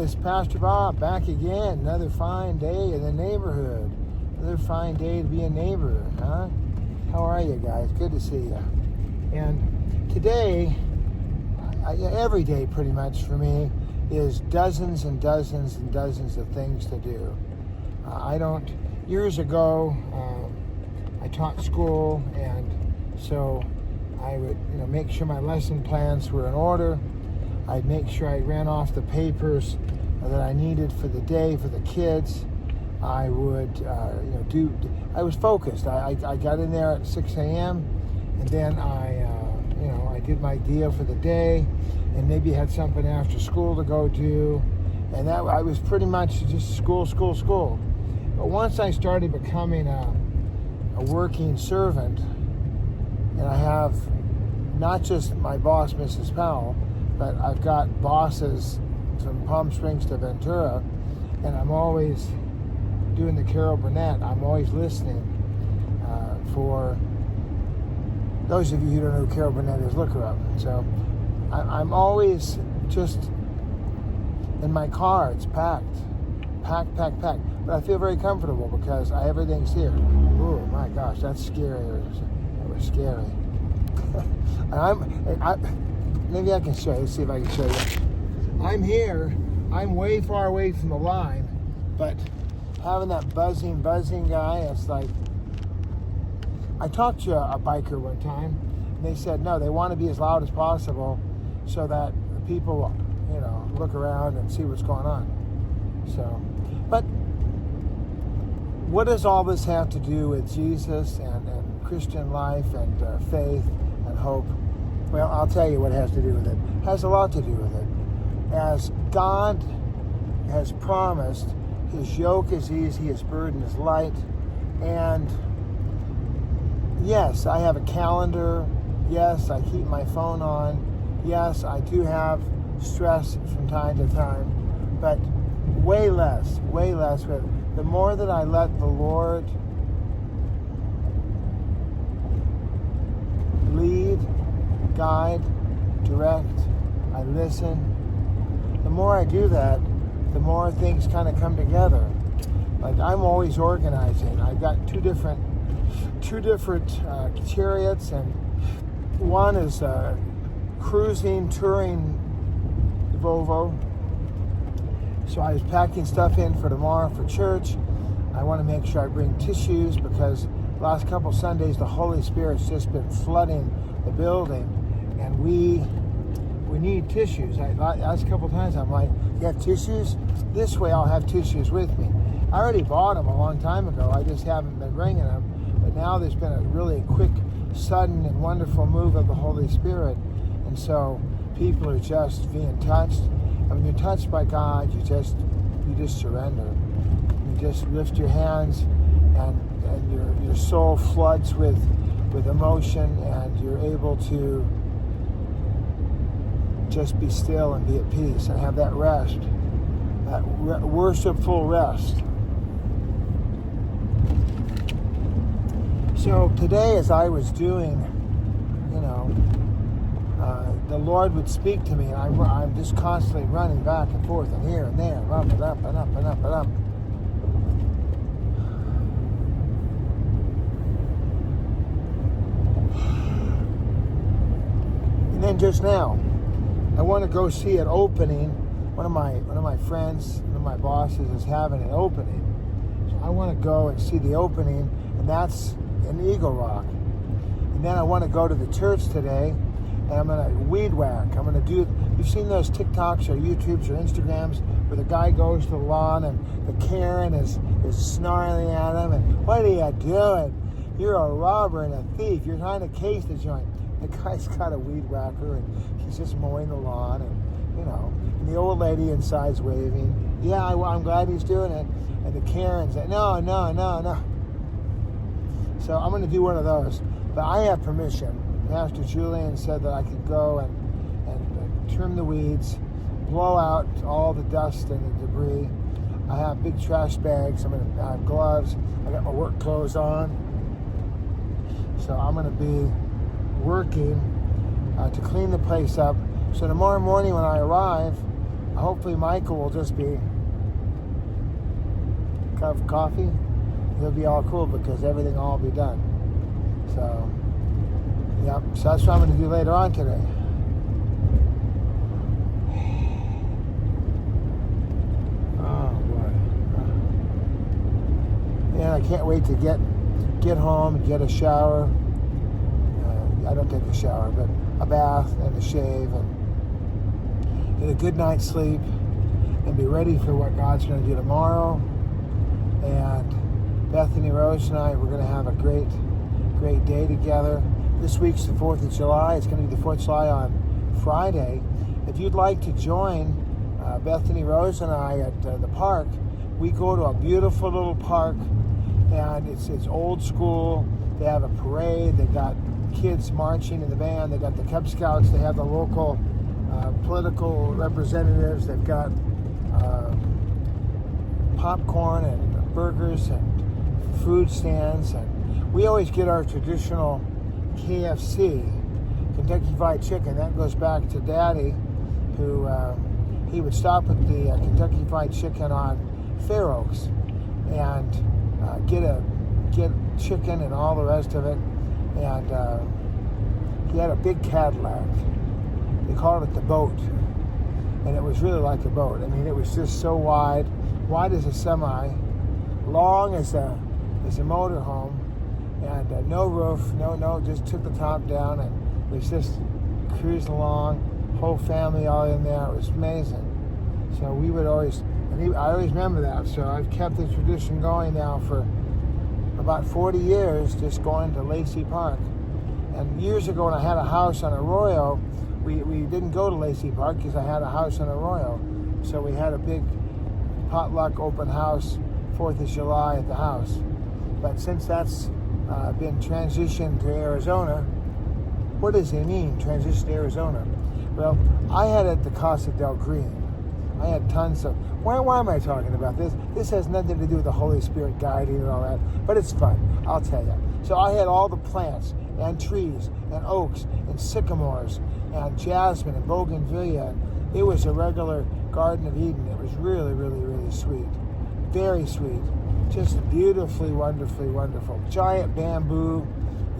this is Pastor Bob back again. Another fine day in the neighborhood. Another fine day to be a neighbor, huh? How are you guys? Good to see you. And today, every day pretty much for me, is dozens and dozens and dozens of things to do. Years ago, I taught school, and so I would make sure my lesson plans were in order. I'd make sure I ran off the papers that I needed for the day for the kids. I would, I was focused. I got in there at 6 a.m. and then I did my deal for the day, and maybe had something after school to go do, and that I was pretty much just school. But once I started becoming a working servant, and I have not just my boss, Mrs. Powell, but I've got bosses from Palm Springs to Ventura, and I'm always doing the Carol Burnett. I'm always listening. For those of you who don't know who Carol Burnett is, look her up. So I'm always just in my car. It's packed. But I feel very comfortable because everything's here. Oh my gosh, that's scary. That was scary. Maybe I can show you. Let's see if I can show you. I'm here. I'm way far away from the line, but having that buzzing guy, it's like, I talked to a biker one time, and they said, no, they want to be as loud as possible so that people, look around and see what's going on. So, but what does all this have to do with Jesus and Christian life and faith and hope? Well, I'll tell you what it has to do with it. It has a lot to do with it. As God has promised, His yoke is easy, His burden is light. And yes, I have a calendar. Yes, I keep my phone on. Yes, I do have stress from time to time. But way less. The more that I let the Lord lead, guide, direct, I listen. The more I do that, the more things kind of come together. Like, I'm always organizing. I've got two different chariots, and one is a cruising, touring Volvo. So I was packing stuff in for tomorrow for church. I want to make sure I bring tissues because the last couple Sundays the Holy Spirit's just been flooding the building, and we need tissues. Last couple times I'm like, you have tissues? This way I'll have tissues with me. I already bought them a long time ago. I just haven't been bringing them. But now there's been a really quick, sudden, and wonderful move of the Holy Spirit, and so people are just being touched. And when you're touched by God, you just surrender. You just lift your hands, and your soul floods with emotion, and you're able to just be still and be at peace and have that rest, that worshipful rest. So today, as I was doing, the Lord would speak to me, and I'm just constantly running back and forth and here and there, up and up and up and up and up. And then just now, I want to go see an opening. One of my friends, one of my bosses is having an opening. So I want to go and see the opening, and that's in Eagle Rock. And then I want to go to the church today, and I'm going to weed whack. I'm going to do, you've seen those TikToks or YouTubes or Instagrams where the guy goes to the lawn and the Karen is snarling at him, and what are you doing? You're a robber and a thief. You're trying to case the joint. The guy's got a weed whacker, and he's just mowing the lawn, and and the old lady inside's waving. Yeah, I'm glad he's doing it. And the Karen's like, no. So I'm going to do one of those. But I have permission. Pastor Julian said that I could go and trim the weeds, blow out all the dust and the debris. I have big trash bags. I have gloves. I got my work clothes on. So I'm going to be working to clean the place up. So tomorrow morning when I arrive, hopefully Michael will just be a cup of coffee. He'll be all cool because everything will all be done. So, yep. So that's what I'm going to do later on today. Oh boy. And I can't wait to get home and get a shower. I don't take a shower, but a bath and a shave and get a good night's sleep and be ready for what God's going to do tomorrow. And Bethany Rose and I, we're going to have a great day together. This week's the 4th of July. It's going to be the 4th of July on Friday. If you'd like to join Bethany Rose and I at the park, we go to a beautiful little park, and it's old school. They have a parade. They've got kids marching in the band. They've got the Cub Scouts. They have the local political representatives. They've got popcorn and burgers and food stands. And we always get our traditional KFC, Kentucky Fried Chicken. That goes back to Daddy, who he would stop at the Kentucky Fried Chicken on Fair Oaks and get chicken and all the rest of it. And he had a big Cadillac. They called it the boat. And it was really like a boat. I mean, it was just so wide as a semi, long as a motorhome, and no roof, no, just took the top down and was just cruising along, whole family all in there. It was amazing. So we would always, I always remember that. So I've kept the tradition going now for about 40 years, just going to Lacey Park. And years ago when I had a house on Arroyo, we didn't go to Lacey Park because I had a house on Arroyo. So we had a big potluck open house, 4th of July at the house. But since that's been transitioned to Arizona, what does it mean, transition to Arizona? Well, I had at the Casa del Green. I had tons of... Why am I talking about this? This has nothing to do with the Holy Spirit guiding and all that, but it's fun, I'll tell you. So I had all the plants and trees and oaks and sycamores and jasmine and bougainvillea. It was a regular Garden of Eden. It was really, really, really sweet. Very sweet. Just beautifully, wonderfully wonderful. Giant bamboo.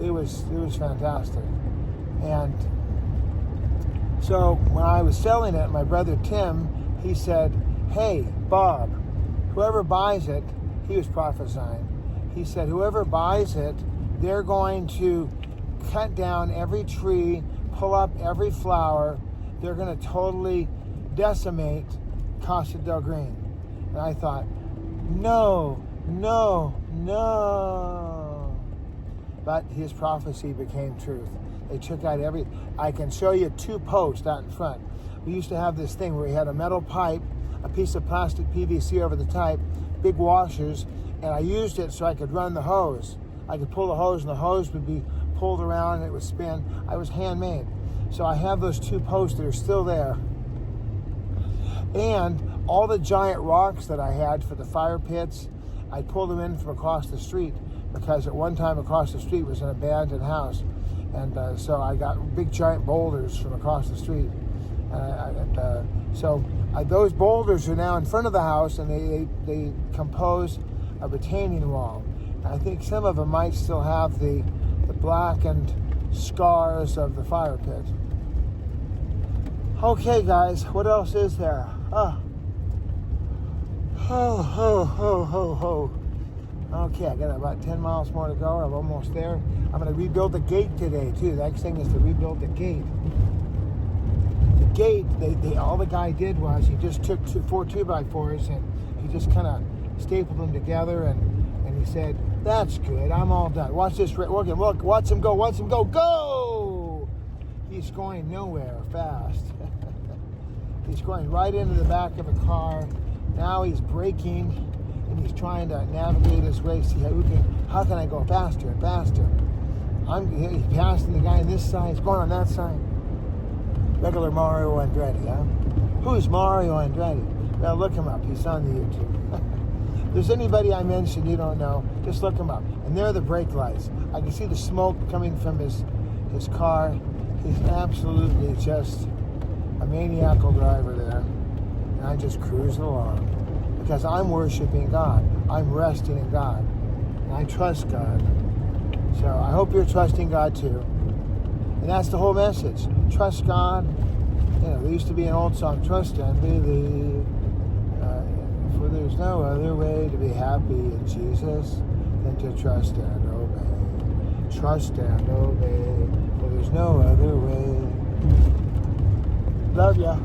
It was fantastic. And so when I was selling it, my brother Tim, he said, "Hey, Bob, whoever buys it," he was prophesying. He said, "Whoever buys it, they're going to cut down every tree, pull up every flower. They're going to totally decimate Casa del Green." And I thought, no. But his prophecy became truth. They took out I can show you 2 posts out in front. We used to have this thing where we had a metal pipe, a piece of plastic PVC over the top, big washers, and I used it so I could run the hose. I could pull the hose, and the hose would be pulled around, and it would spin. I was handmade. So I have those 2 posts that are still there. And all the giant rocks that I had for the fire pits, I pulled them in from across the street, because at one time across the street was an abandoned house. And so I got big giant boulders from across the street. So those boulders are now in front of the house, and they compose a retaining wall. And I think some of them might still have the blackened scars of the fire pit. Okay, guys, what else is there? Okay, I got about 10 miles more to go. I'm almost there. I'm going to rebuild the gate today, too. The next thing is to rebuild the gate. The gate, all the guy did was he just took 4 2x4s and he just kind of stapled them together, and he said, "That's good. I'm all done. Watch this. Look, watch him go. Go!" He's going nowhere fast. He's going right into the back of a car. Now he's braking, and he's trying to navigate his way. See how can I go faster and faster? He's passing the guy on this side. He's going on that side. Regular Mario Andretti, huh? Who's Mario Andretti? Well, look him up. He's on the YouTube. If there's anybody I mentioned you don't know, just look him up. And there are the brake lights. I can see the smoke coming from his car. He's absolutely just a maniacal driver there. and I'm just cruising along because I'm worshiping God. I'm resting in God. And I trust God. So I hope you're trusting God too. And that's the whole message. Trust God. You know, there used to be an old song, trust and believe. For there's no other way to be happy in Jesus than to trust and obey. Trust and obey. For there's no other way. Love ya.